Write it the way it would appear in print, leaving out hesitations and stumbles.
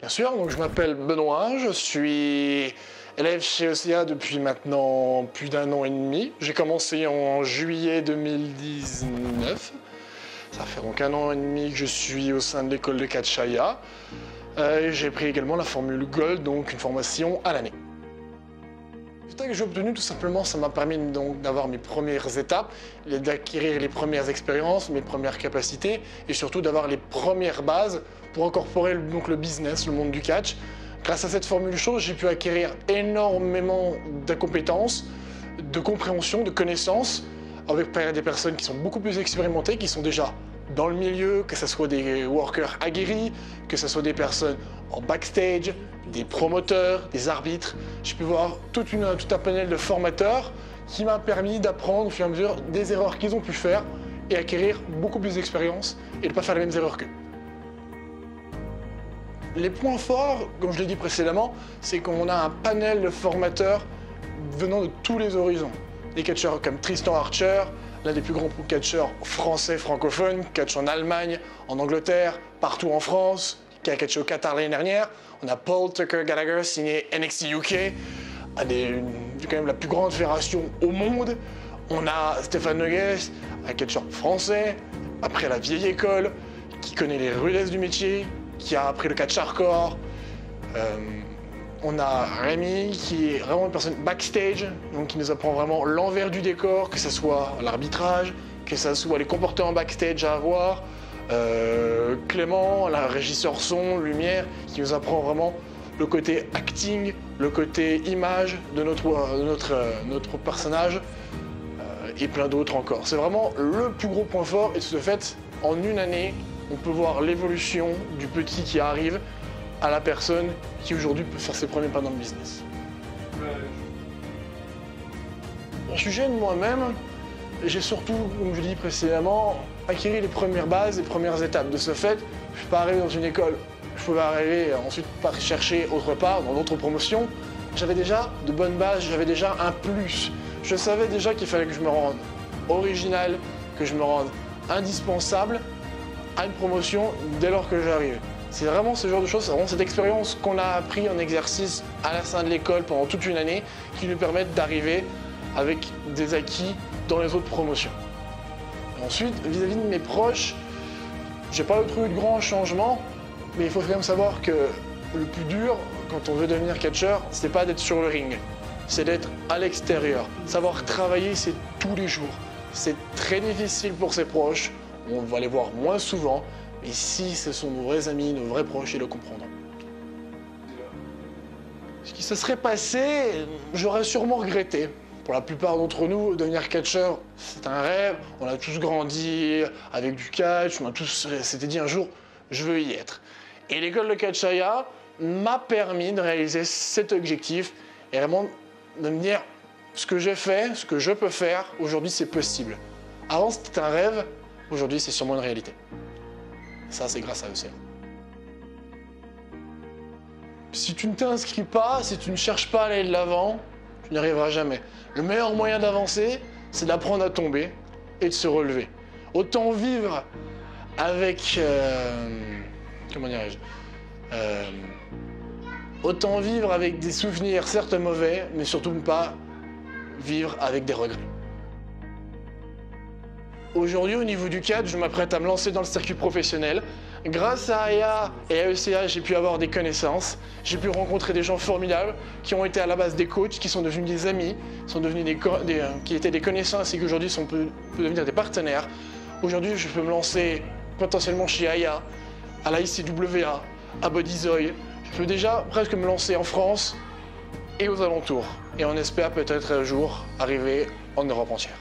Bien sûr, donc je m'appelle Benoît, je suis élève chez ECA depuis maintenant plus d'1 an et demi. J'ai commencé en juillet 2019. Ça fait donc 1 an et demi que je suis au sein de l'école de catch Aya. J'ai pris également la formule Gold, donc une formation à l'année. Le résultat que j'ai obtenu, tout simplement, ça m'a permis donc d'avoir mes premières étapes, d'acquérir les premières expériences, mes premières capacités et surtout d'avoir les premières bases pour incorporer donc le business, le monde du catch. Grâce à cette formule chose, j'ai pu acquérir énormément de compétences, de compréhension, de connaissances avec des personnes qui sont beaucoup plus expérimentées, qui sont déjà dans le milieu, que ce soit des workers aguerris, que ce soit des personnes en backstage, des promoteurs, des arbitres. J'ai pu voir tout un panel de formateurs qui m'a permis d'apprendre au fur et à mesure des erreurs qu'ils ont pu faire et acquérir beaucoup plus d'expérience et de ne pas faire les mêmes erreurs qu'eux. Les points forts, comme je l'ai dit précédemment, c'est qu'on a un panel de formateurs venant de tous les horizons. Des catcheurs comme Tristan Archer, l'un des plus grands catcheurs français francophones, catch en Allemagne, en Angleterre, partout en France, qui a catché au Qatar l'année dernière. On a Paul Tucker Gallagher, signé NXT UK, quand même la plus grande fédération au monde. On a Stéphane Nogues, un catcheur français, après la vieille école, qui connaît les rudesses du métier, qui a appris le catch hardcore. On a Rémi qui est vraiment une personne backstage, donc qui nous apprend vraiment l'envers du décor, que ce soit l'arbitrage, que ce soit les comportements backstage à avoir. Clément, la régisseur son, lumière, qui nous apprend vraiment le côté acting, le côté image de notre personnage et plein d'autres encore. C'est vraiment le plus gros point fort et de ce fait, en une année, on peut voir l'évolution du petit qui arrive à la personne qui aujourd'hui peut faire ses premiers pas dans le business. Au sujet de moi-même, j'ai surtout, comme je l'ai dit précédemment, acquis les premières bases, les premières étapes. De ce fait, je ne suis pas arrivé dans une école, je pouvais arriver ensuite par chercher autre part, dans d'autres promotions. J'avais déjà de bonnes bases, j'avais déjà un plus. Je savais déjà qu'il fallait que je me rende original, que je me rende indispensable à une promotion dès lors que j'arrive. C'est vraiment ce genre de choses, c'est vraiment cette expérience qu'on a appris en exercice à la fin de l'école pendant toute une année qui nous permettent d'arriver avec des acquis dans les autres promotions. Et ensuite, vis-à-vis de mes proches, j'ai pas eu de grands changements, mais il faut quand même savoir que le plus dur quand on veut devenir catcheur, c'est pas d'être sur le ring, c'est d'être à l'extérieur. Savoir travailler, c'est tous les jours. C'est très difficile pour ses proches, on va les voir moins souvent, mais si ce sont nos vrais amis, nos vrais proches, ils le comprendront. Ce qui se serait passé, j'aurais sûrement regretté. Pour la plupart d'entre nous, devenir catcheur, c'est un rêve. On a tous grandi avec du catch, on a tous s'était dit un jour, je veux y être. Et l'école de catch Aya m'a permis de réaliser cet objectif et vraiment de me dire ce que j'ai fait, ce que je peux faire, aujourd'hui c'est possible. Avant c'était un rêve, aujourd'hui c'est sûrement une réalité. Ça c'est grâce à ECA. Si tu ne t'inscris pas, si tu ne cherches pas à aller de l'avant, tu n'y arriveras jamais. Le meilleur moyen d'avancer, c'est d'apprendre à tomber et de se relever. Autant vivre avec... comment dirais-je autant vivre avec des souvenirs certes mauvais, mais surtout ne pas vivre avec des regrets. Aujourd'hui, au niveau du catch, je m'apprête à me lancer dans le circuit professionnel. Grâce à Aya et à ECA, j'ai pu avoir des connaissances. J'ai pu rencontrer des gens formidables qui ont été à la base des coachs, qui sont devenus des amis, sont devenus qui étaient des connaissances et qui aujourd'hui peuvent devenir des partenaires. Aujourd'hui, je peux me lancer potentiellement chez Aya, à la ICWA, à Bodyzoy. Je peux déjà presque me lancer en France et aux alentours. Et on espère peut-être un jour arriver en Europe entière.